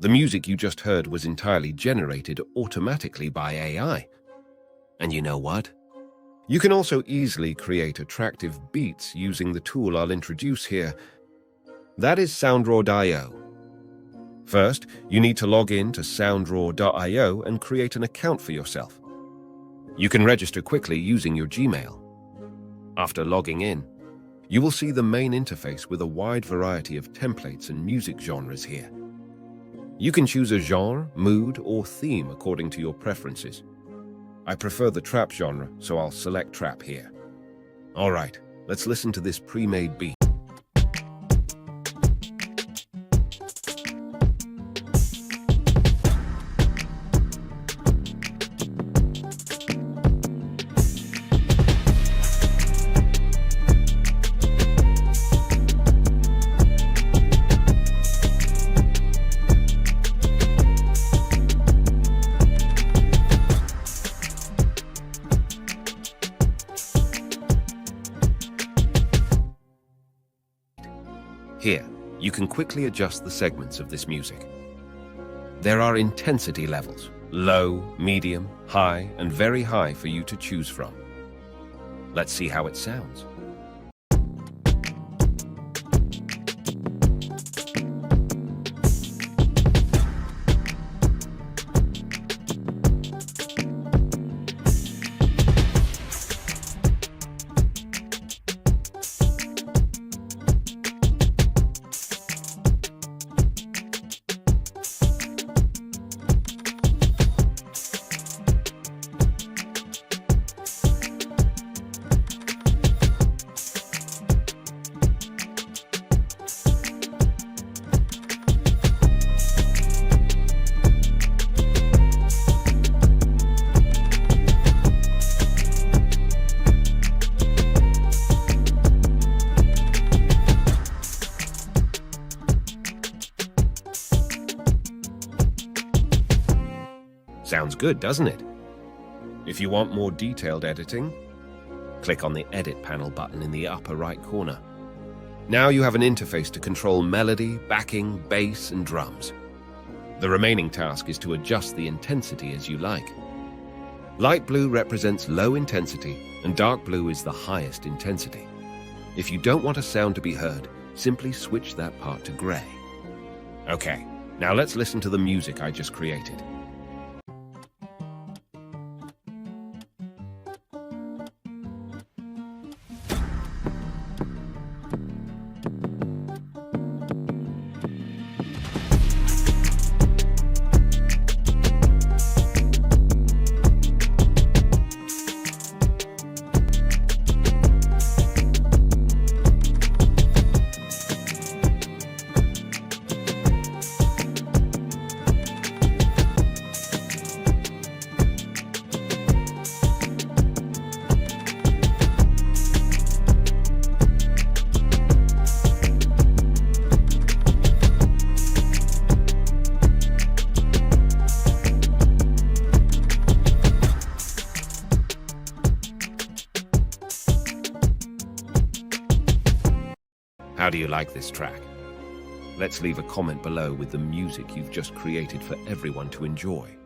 The music you just heard was entirely generated automatically by AI. And you know what? You can also easily create attractive beats using the tool I'll introduce here. That is Soundraw.io. First, you need to log in to Soundraw.io and create an account for yourself. You can register quickly using your Gmail. After logging in, you will see the main interface with a wide variety of templates and music genres here. You can choose a genre, mood, or theme according to your preferences. I prefer the trap genre, so I'll select trap here. All right, let's listen to this pre-made beat. Here, you can quickly adjust the segments of this music. There are intensity levels, low, medium, high, and very high for you to choose from. Let's see how it sounds. Sounds good, doesn't it? If you want more detailed editing, click on the Edit panel button in the upper right corner. Now you have an interface to control melody, backing, bass, and drums. The remaining task is to adjust the intensity as you like. Light blue represents low intensity, and dark blue is the highest intensity. If you don't want a sound to be heard, simply switch that part to gray. Okay, now let's listen to the music I just created. How do you like this track? Let's leave a comment below with the music you've just created for everyone to enjoy.